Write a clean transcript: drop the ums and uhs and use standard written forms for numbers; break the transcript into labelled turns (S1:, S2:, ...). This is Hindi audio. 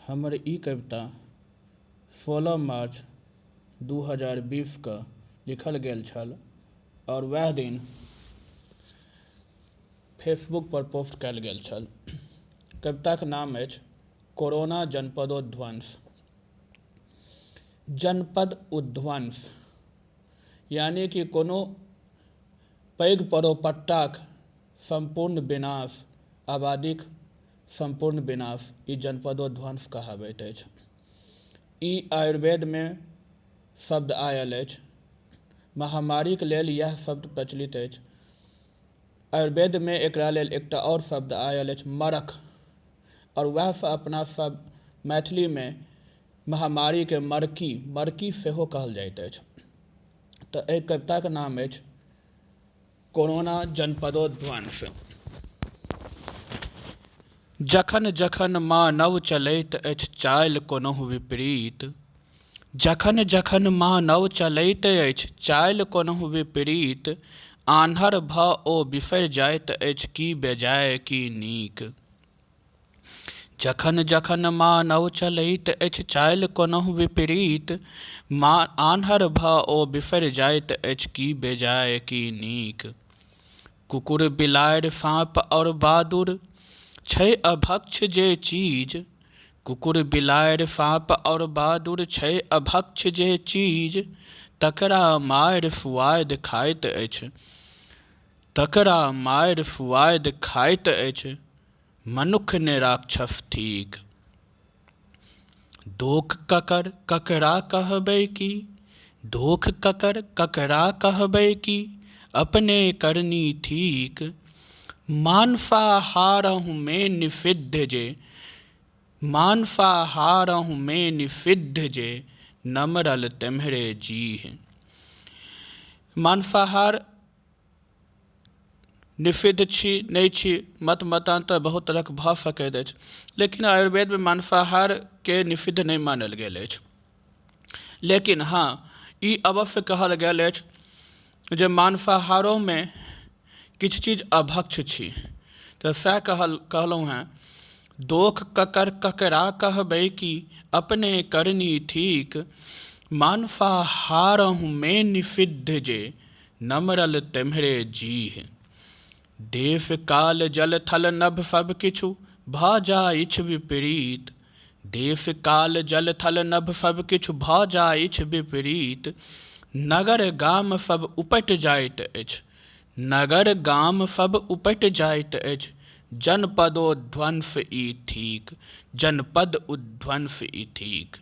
S1: हमर ई कविता 16 मार्च 2020 के लिखल गेल छल और वएह दिन फेसबुक पर पोस्ट कयल गेल छल। कविताक नाम अछि कोरोना जनपदोध्वंस। जनपद उध्वंस यानी कि कोनो पैघ परोपट्टाक संपूर्ण विनाश, आबादीक संपूर्ण विनाश ई जनपदोध्वंस कहाबैत अछि। ई आयुर्वेदमे शब्द आयल अछि। महामारीक लेल इएह शब्द प्रचलित अछि। आयुर्वेदमे एकरा लेल एकटा और शब्द आयल अछि मरख, और वएह से अपना सब मैथिलीमे महामारीके मरकी सेहो कहल जाइत अछि। तऽ एहि कविताके नाम अछि कोरोना जनपदोध्वंस। जखन जखन मानव चलैत अछि चालि कोनहु विपरीत, जखन जखन मानव चलैत अछि चालि कोनहु विपरीत, आन्हर भऽ ओ बिसरि जाइत अछि की बेजाय की नीक। जखन जखन मानव चलैत अछि चालि कोनहु विपरीत, आन्हर भऽ ओ बिसरि जाइत अछि की बेजाय की नीक। कुकुर बिलाड़ि साँप और बादुर छै अभक्ष जे चीज, कुकुर बिलाड़ि साँप और बादुर छै अभक्ष जे चीज, तकरा मारि सुआदि खाइत अछि, तकरा मारि सुआदि खाइत अछि, मनुख ने राक्षस थीक। दोख ककर ककरा कहबै की, दोख ककर ककरा कहबै की, अपने करनी ठीक। मांसाहारहु में निषिद्ध जे, मांसाहारहु में निषिद्ध जे, नमरल तेम्हरे जीह। मांसाहार निषिद्ध छी नहीं छी, मत मतांतर बहुत तरहक भऽ सकैत अछि, लेकिन आयुर्वेद में मांसाहार के निषिद्ध नहीं मानल गेल अछि। लेकिन हाँ, ई अवश्य कहल गेल अछि जे मांसाहारों में किछु चीज अभक्ष छी। तऽ सएह कहलहुँ हैं, दोख ककर ककरा कहबै की, अपने करनी ठीक। मांसाहारहु में निषिद्ध जे, नमरल तेम्हरे जीह। देश काल जल थल नभ सब किछु भऽ जाइछ विपरीत, देश काल जल थल नभ सब किछु भऽ जाइछ विपरीत। नगर गाम सब उपटि जाइत अछि, नगर गाम सब उपटि जाइत अछि, जनपदोध्वंस ई ठीक, जनपद उध्वंस ई ठीक।